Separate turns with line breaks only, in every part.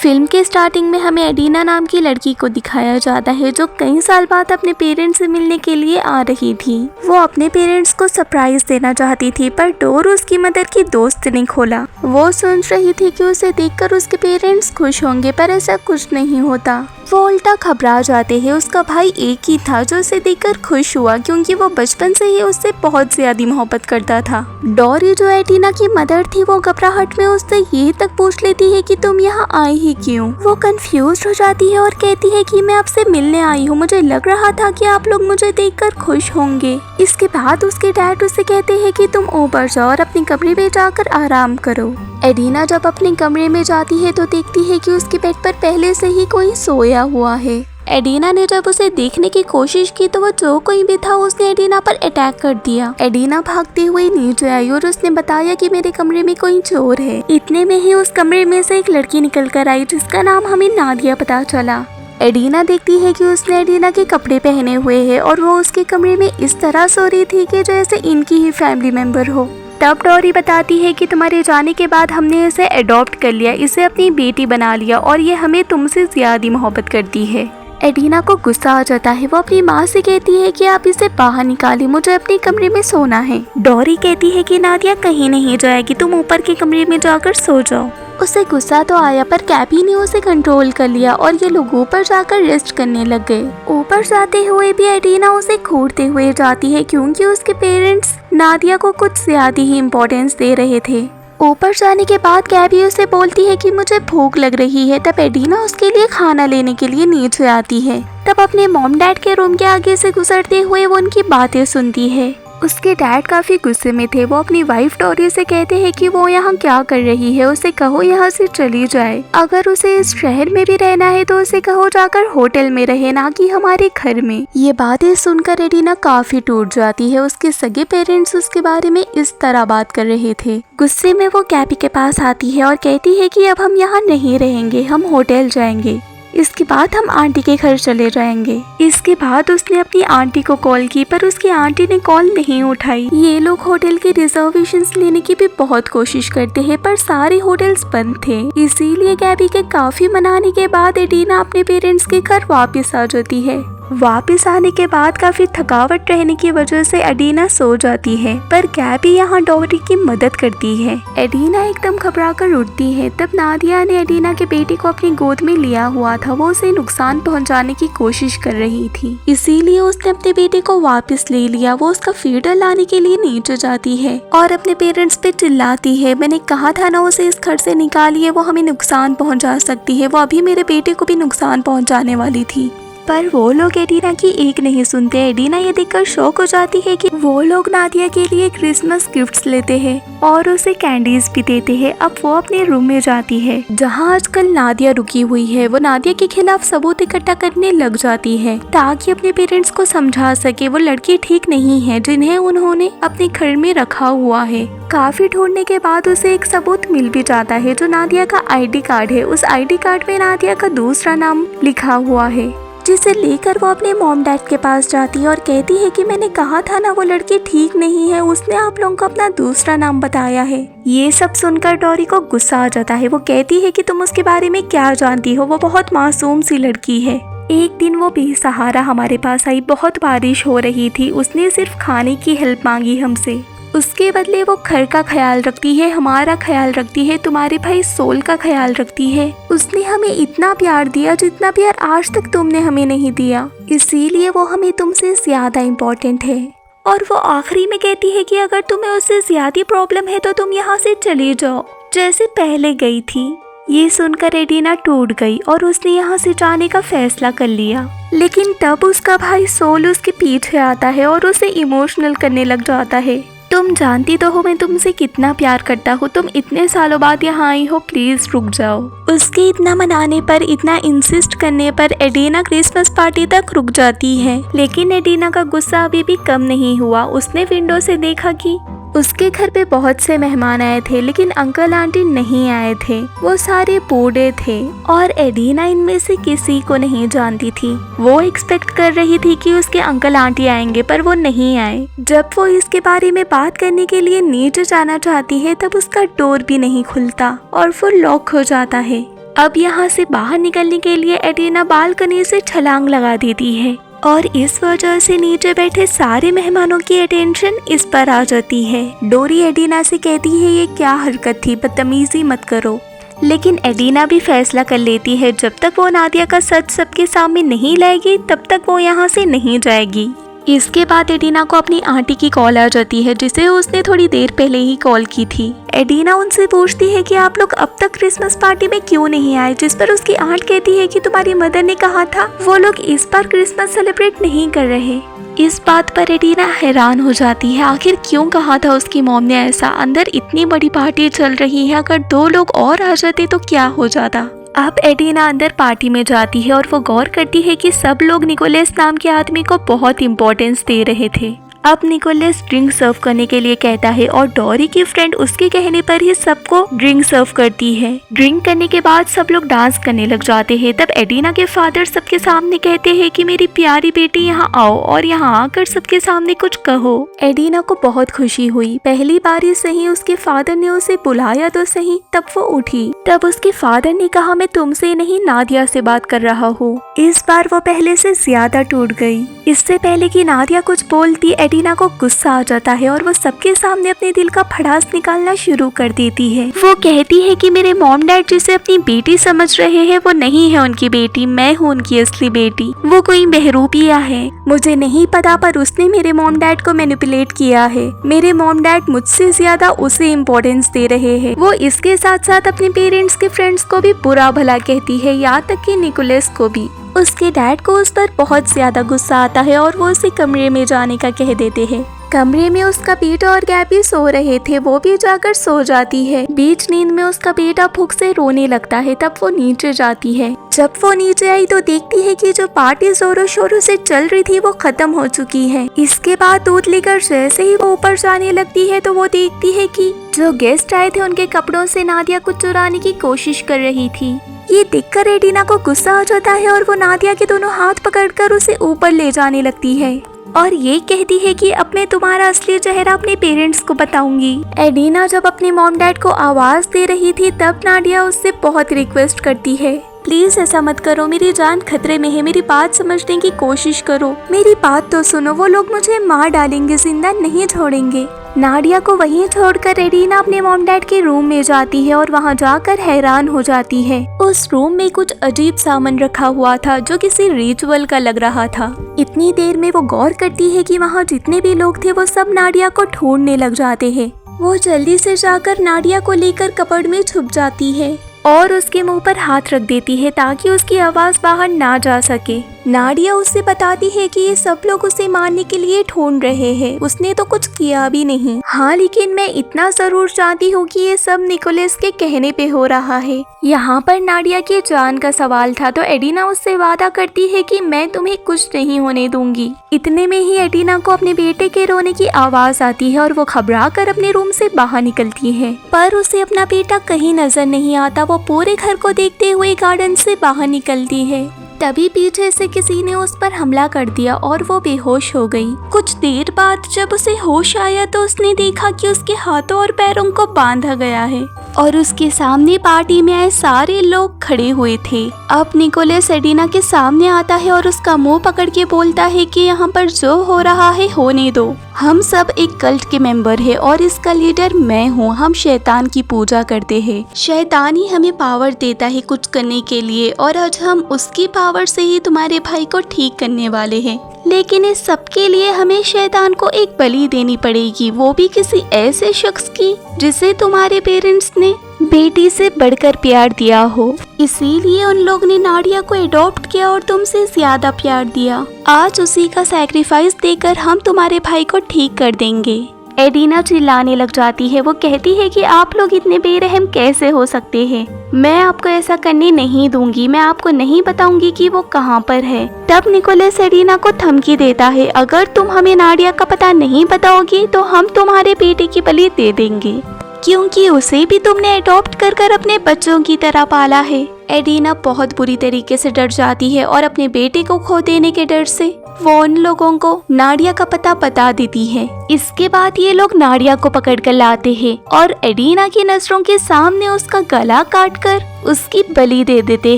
Film के starting में हमें एडिना नाम की लड़की को दिखाया जाता है जो कई साल बाद अपने पेरेंट्स से मिलने के लिए आ रही थी। वो अपने पेरेंट्स को सरप्राइज देना चाहती थी पर डोर उसकी मदर की दोस्त ने खोला। वो सोच रही थी कि उसे देखकर उसके पेरेंट्स खुश होंगे पर ऐसा कुछ नहीं होता। वो उल्टा घबरा जाते हैं। उसका भाई एक ही था जो उसे देखकर खुश हुआ क्योंकि वो बचपन से ही उससे बहुत ज्यादा मोहब्बत करता था। डोरी जो एडिना की मदर थी वो घबराहट में उससे ये तक पूछ लेती है कि तुम यहाँ आई ही क्यों। वो कंफ्यूज हो जाती है और कहती है कि मैं आपसे मिलने आई हूँ, मुझे लग रहा था कि आप लोग मुझे देखकर खुश होंगे। इसके बाद उसके डैड उससे कहते हैं कि तुम ऊपर जाओ और अपने कमरे में जाकर आराम करो। एडिना जब अपने कमरे में जाती है तो देखती है कि उसके बेड पर पहले से ही कोई सोया हुआ है। एडिना ने जब उसे देखने की कोशिश की तो वो जो कोई भी था उसने एडिना पर अटैक कर दिया। एडिना भागते हुए नीचे आई और उसने बताया कि मेरे कमरे में कोई चोर है। इतने में ही उस कमरे में से एक लड़की निकल कर आई जिसका नाम हमें नादिया पता चला। एडिना देखती है कि उसने एडिना के कपड़े पहने हुए हैं और वो उसके कमरे में इस तरह सो रही थी कि जैसे इनकी ही फैमिली मेंबर हो। तब डोरी बताती है कि तुम्हारे जाने के बाद हमने इसे अडॉप्ट कर लिया, इसे अपनी बेटी बना लिया और ये हमें तुमसे ज्यादा मोहब्बत करती है। एडिना को गुस्सा आ जाता है। वो अपनी माँ से कहती है कि आप इसे बाहर निकालिए, मुझे अपने कमरे में सोना है। डोरी कहती है कि नादिया कहीं नहीं जाएगी, तुम ऊपर के कमरे में जाकर सो जाओ। उसे गुस्सा तो आया पर कैबी ने उसे कंट्रोल कर लिया और ये लोग ऊपर जाकर रेस्ट करने लग गए। ऊपर जाते हुए भी एडिना उसे घूरते हुए जाती है क्योंकि उसके पेरेंट्स नादिया को कुछ ज्यादा ही इम्पोर्टेंस दे रहे थे। ऊपर जाने के बाद कैबी उसे बोलती है कि मुझे भूख लग रही है। तब एडिना उसके लिए खाना लेने के लिए नीचे आती है। तब अपने मॉम डैड के रूम के आगे से गुजरते हुए वो उनकी बातें सुनती है। उसके डैड काफी गुस्से में थे। वो अपनी वाइफ डोरी से कहते हैं कि वो यहाँ क्या कर रही है, उसे कहो यहाँ से चली जाए। अगर उसे इस शहर में भी रहना है तो उसे कहो जाकर होटल में रहे, ना कि हमारे घर में। ये बातें सुनकर एडिना काफी टूट जाती है। उसके सगे पेरेंट्स उसके बारे में इस तरह बात कर रहे थे। गुस्से में वो कैबी के पास आती है और कहती है कि अब हम यहाँ नहीं रहेंगे, हम होटल जाएंगे। इसके बाद हम आंटी के घर चले जाएंगे। इसके बाद उसने अपनी आंटी को कॉल की पर उसकी आंटी ने कॉल नहीं उठाई। ये लोग होटल के रिजर्वेशंस लेने की भी बहुत कोशिश करते हैं पर सारे होटल्स बंद थे। इसीलिए कैबी के काफी मनाने के बाद एडिना अपने पेरेंट्स के घर वापस आ जाती है। वापस आने के बाद काफी थकावट रहने की वजह से एडिना सो जाती है पर कैबी यहाँ डोरी की मदद करती है। एडिना एकदम घबरा कर उठती है। तब नादिया ने एडिना के बेटे को अपनी गोद में लिया हुआ था। वो उसे नुकसान पहुँचाने की कोशिश कर रही थी, इसीलिए उसने अपने बेटे को वापस ले लिया। वो उसका फीडर लाने के लिए नीचे जाती है और अपने पेरेंट्स पे चिल्लाती है, मैंने कहा था ना उसे इस घर से निकालिए, वो हमें नुकसान पहुँचा सकती है, वो अभी मेरे बेटे को भी नुकसान पहुँचाने वाली थी। पर वो लोग एडिना की एक नहीं सुनते। एडिना ये देखकर शॉक हो जाती है कि वो लोग नादिया के लिए क्रिसमस गिफ्ट्स लेते हैं और उसे कैंडीज भी देते हैं। अब वो अपने रूम में जाती है जहाँ आजकल नादिया रुकी हुई है। वो नादिया के खिलाफ सबूत इकट्ठा करने लग जाती है ताकि अपने पेरेंट्स को समझा सके वो लड़की ठीक नहीं है जिन्हें उन्होंने अपने घर में रखा हुआ है। काफी ढूंढने के बाद उसे एक सबूत मिल भी जाता है जो नादिया का आईडी कार्ड है। उस आईडी कार्ड में नादिया का दूसरा नाम लिखा हुआ है, जिसे लेकर वो अपने मॉम डैड के पास जाती है और कहती है कि मैंने कहा था ना वो लड़की ठीक नहीं है, उसने आप लोगों को अपना दूसरा नाम बताया है। ये सब सुनकर डोरी को गुस्सा आ जाता है। वो कहती है कि तुम उसके बारे में क्या जानती हो, वो बहुत मासूम सी लड़की है। एक दिन वो बेसहारा हमारे पास आई, बहुत बारिश हो रही थी। उसने सिर्फ खाने की हेल्प मांगी हमसे, उसके बदले वो घर का ख्याल रखती है, हमारा ख्याल रखती है, तुम्हारे भाई सोल का ख्याल रखती है। उसने हमें इतना प्यार दिया जितना प्यार आज तक तुमने हमें नहीं दिया, इसीलिए वो हमें तुमसे ज्यादा इम्पोर्टेंट है। और वो आखिरी में कहती है कि अगर तुम्हें उससे ज्यादा प्रॉब्लम है तो तुम यहाँ से चली जाओ जैसे पहले गई थी। ये सुनकर एडिना टूट गई और उसने यहाँ से जाने का फैसला कर लिया। लेकिन तब उसका भाई सोल उसके पीछे आता है और उसे इमोशनल करने लग जाता है। तुम जानती तो हो मैं तुमसे कितना प्यार करता हूँ, तुम इतने सालों बाद यहाँ आई हो, प्लीज रुक जाओ। उसके इतना मनाने पर, इतना इंसिस्ट करने पर एडिना क्रिसमस पार्टी तक रुक जाती है। लेकिन एडिना का गुस्सा अभी भी कम नहीं हुआ। उसने विंडो से देखा कि उसके घर पे बहुत से मेहमान आए थे लेकिन अंकल आंटी नहीं आए थे। वो सारे बूढ़े थे और एडिना इनमें से किसी को नहीं जानती थी। वो एक्सपेक्ट कर रही थी कि उसके अंकल आंटी आएंगे पर वो नहीं आए। जब वो इसके बारे में बात करने के लिए नीचे जाना चाहती है तब उसका डोर भी नहीं खुलता और वो लॉक हो जाता है। अब यहाँ से बाहर निकलने के लिए एडिना बालकनी से छलांग लगा देती है और इस वजह से नीचे बैठे सारे मेहमानों की अटेंशन इस पर आ जाती है। डोरी एडिना से कहती है ये क्या हरकत थी, बदतमीजी मत करो। लेकिन एडिना भी फैसला कर लेती है जब तक वो नादिया का सच सबके सामने नहीं लाएगी तब तक वो यहाँ से नहीं जाएगी। इसके बाद एडिना को अपनी आंटी की कॉल आ जाती है जिसे उसने थोड़ी देर पहले ही कॉल की थी। एडिना उनसे पूछती है कि आप लोग अब तक क्रिसमस पार्टी में क्यों नहीं आए, जिस पर उसकी आंट कहती है कि तुम्हारी मदर ने कहा था वो लोग इस बार क्रिसमस सेलिब्रेट नहीं कर रहे। इस बात पर एडिना हैरान हो जाती है, आखिर क्यों कहा था उसकी मॉम ने ऐसा। अंदर इतनी बड़ी पार्टी चल रही है, अगर 2 लोग और आ जाते तो क्या हो जाता। अब एडिना अंदर पार्टी में जाती है और वो गौर करती है कि सब लोग निकोलस नाम के आदमी को बहुत इम्पोर्टेंस दे रहे थे। अब निकोलस ड्रिंक सर्व करने के लिए कहता है और डोरी की फ्रेंड उसके कहने पर ही सबको ड्रिंक सर्व करती है। ड्रिंक करने के बाद सब लोग डांस करने लग जाते हैं। तब एडिना के फादर सबके सामने कहते हैं कि मेरी प्यारी बेटी यहाँ आओ और यहाँ आकर सबके सामने कुछ कहो। एडिना को बहुत खुशी हुई, पहली बार ही सही उसके फादर ने उसे बुलाया तो सही। तब वो उठी, तब उसके फादर ने कहा मैं तुमसे नहीं नादिया से बात कर रहा हूँ। इस बार वो पहले से ज्यादा टूट गई। इससे पहले कि नादिया कुछ बोलती एडिना को गुस्सा आ जाता है और वो सबके सामने अपने दिल का भड़ास निकालना शुरू कर देती है। वो कहती है कि मेरे मॉम डैड जिसे अपनी बेटी समझ रहे हैं वो नहीं है उनकी बेटी, मैं हूँ उनकी असली बेटी। वो कोई बहरूपिया है, मुझे नहीं पता, पर उसने मेरे मॉम डैड को मैनिपुलेट किया है। मेरे मॉम डैड मुझसे ज्यादा उसे इम्पोर्टेंस दे रहे हैं। वो इसके साथ साथ अपने पेरेंट्स के फ्रेंड्स को भी बुरा भला कहती है, यहाँ तक कि निकोलस को भी। उसके डैड को उस पर बहुत ज्यादा गुस्सा आता है और वो उसे कमरे में जाने का कह देते हैं। कमरे में उसका बेटा और गैबी सो रहे थे, वो भी जाकर सो जाती है। बीच नींद में उसका बेटा भूख से रोने लगता है, तब वो नीचे जाती है। जब वो नीचे आई तो देखती है कि जो पार्टी जोरों शोरों से चल रही थी वो खत्म हो चुकी है। इसके बाद दूध लेकर जैसे ही वो ऊपर जाने लगती है तो वो देखती है कि जो गेस्ट आए थे उनके कपड़ों से नादिया को चुराने की कोशिश कर रही थी। ये देखकर एडिना को गुस्सा आ जाता है और वो नादिया के दोनों हाथ पकड़कर उसे ऊपर ले जाने लगती है और ये कहती है कि अब मैं तुम्हारा असली चेहरा अपने पेरेंट्स को बताऊंगी। एडिना जब अपने मॉम डैड को आवाज दे रही थी तब नादिया उससे बहुत रिक्वेस्ट करती है, प्लीज ऐसा मत करो, मेरी जान खतरे में है, मेरी बात समझने की कोशिश करो, मेरी बात तो सुनो, वो लोग मुझे मार डालेंगे, जिंदा नहीं छोड़ेंगे। नादिया को वहीं छोड़कर एडिना अपने मॉम डैड के रूम में जाती है और वहां जाकर हैरान हो जाती है। उस रूम में कुछ अजीब सामान रखा हुआ था जो किसी रिचुअल का लग रहा था। इतनी देर में वो गौर करती है कि वहां जितने भी लोग थे वो सब नादिया को ढूंढने लग जाते हैं। वो जल्दी से जाकर नादिया को लेकर कपड़ में छुप जाती है और उसके मुंह पर हाथ रख देती है ताकि उसकी आवाज बाहर ना जा सके। नादिया उससे बताती है कि ये सब लोग उसे मारने के लिए ढूंढ रहे हैं, उसने तो कुछ किया भी नहीं। हाँ, लेकिन मैं इतना जरूर जानती हूँ कि ये सब निकोलस के कहने पे हो रहा है। यहाँ पर नादिया की जान का सवाल था तो एडिना उससे वादा करती है कि मैं तुम्हें कुछ नहीं होने दूंगी। इतने में ही एडिना को अपने बेटे के रोने की आवाज आती है और वो घबरा कर अपने रूम से बाहर निकलती है, पर उसे अपना बेटा कहीं नजर नहीं आता। वो पूरे घर को देखते हुए गार्डन से बाहर निकलती है। तभी पीछे से किसी ने उस पर हमला कर दिया और वो बेहोश हो गई। कुछ देर बाद जब उसे होश आया तो उसने देखा कि उसके हाथों और पैरों को बांधा गया है और उसके सामने पार्टी में आए सारे लोग खड़े हुए थे। अब निकोलस एडिना के सामने आता है और उसका मुंह पकड़ के बोलता है कि यहाँ पर जो हो रहा है होने दो। हम सब एक कल्ट के मेंबर है और इसका लीडर मैं हूँ। हम शैतान की पूजा करते हैं। शैतान ही हमें पावर देता है कुछ करने के लिए और आज हम उसकी पावर से ही तुम्हारे भाई को ठीक करने वाले हैं। लेकिन इस सब के लिए हमें शैतान को एक बलि देनी पड़ेगी, वो भी किसी ऐसे शख्स की जिसे तुम्हारे पेरेंट्स ने बेटी से बढ़कर प्यार दिया हो। इसीलिए उन लोग ने नादिया को अडॉप्ट किया और तुमसे ज्यादा प्यार दिया। आज उसी का सैक्रिफाइस देकर हम तुम्हारे भाई को ठीक कर देंगे। एडिना चिल्लाने लग जाती है। वो कहती है कि आप लोग इतने बेरहम कैसे हो सकते हैं, मैं आपको ऐसा करने नहीं दूंगी, मैं आपको नहीं बताऊंगी कि वो कहाँ पर है। तब निकोलस एडिना को धमकी देता है, अगर तुम हमें नादिया का पता नहीं बताओगी तो हम तुम्हारे बेटे की बलि दे देंगे, क्योंकि उसे भी तुमने अडॉप्ट कर अपने बच्चों की तरह पाला है। एडिना बहुत बुरी तरीके से डर जाती है और अपने बेटे को खो देने के डर से वो उन लोगों को नाडिया का पता बता देती है। इसके बाद ये लोग नाडिया को पकड़ कर लाते हैं और एडिना की नजरों के सामने उसका गला काटकर उसकी बलि दे देते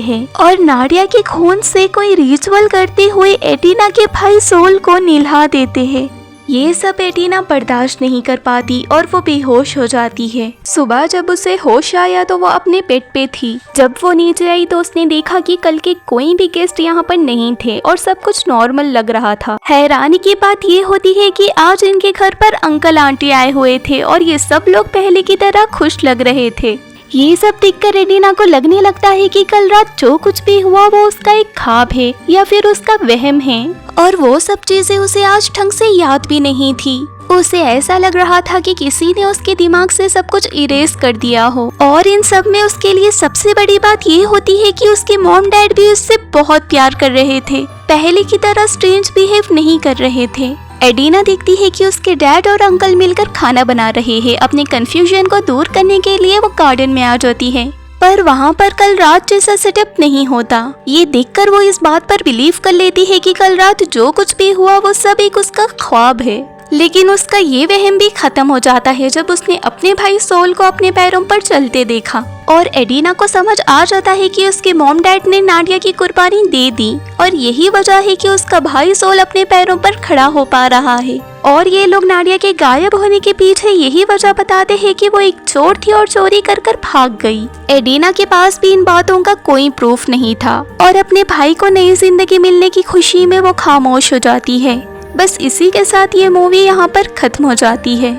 हैं और नाडिया के खून से कोई रिचुअल करते हुए एडिना के भाई सोल को निल्हा देते हैं। ये सब एडिना बर्दाश्त नहीं कर पाती और वो बेहोश हो जाती है। सुबह जब उसे होश आया तो वो अपने बेड पे थी। जब वो नीचे आई तो उसने देखा कि कल के कोई भी गेस्ट यहाँ पर नहीं थे और सब कुछ नॉर्मल लग रहा था। हैरानी की बात ये होती है कि आज इनके घर पर अंकल आंटी आए हुए थे और ये सब लोग पहले की तरह खुश लग रहे थे। ये सब देखकर एडिना को लगने लगता है कि कल रात जो कुछ भी हुआ वो उसका एक ख्वाब है या फिर उसका वहम है और वो सब चीजें उसे आज ढंग से याद भी नहीं थी। उसे ऐसा लग रहा था कि किसी ने उसके दिमाग से सब कुछ इरेज कर दिया हो और इन सब में उसके लिए सबसे बड़ी बात ये होती है कि उसके मॉम डैड भी उससे बहुत प्यार कर रहे थे, पहले की तरह स्ट्रेंज बिहेव नहीं कर रहे थे। एडिना देखती है कि उसके डैड और अंकल मिलकर खाना बना रहे हैं। अपने कंफ्यूजन को दूर करने के लिए वो गार्डन में आ जाती है, पर वहाँ पर कल रात जैसा सेटअप नहीं होता। ये देखकर वो इस बात पर बिलीव कर लेती है कि कल रात जो कुछ भी हुआ वो सब एक उसका ख्वाब है। लेकिन उसका ये वहम भी खत्म हो जाता है जब उसने अपने भाई सोल को अपने पैरों पर चलते देखा और एडिना को समझ आ जाता है कि उसके मॉम डैड ने नाडिया की कुर्बानी दे दी और यही वजह है कि उसका भाई सोल अपने पैरों पर खड़ा हो पा रहा है। और ये लोग नाडिया के गायब होने के पीछे यही वजह बताते हैं कि वो एक चोर थी और चोरी कर कर भाग गई। एडिना के पास भी इन बातों का कोई प्रूफ नहीं था और अपने भाई को नई जिंदगी मिलने की खुशी में वो खामोश हो जाती है। बस इसी के साथ ये मूवी यहाँ पर खत्म हो जाती है।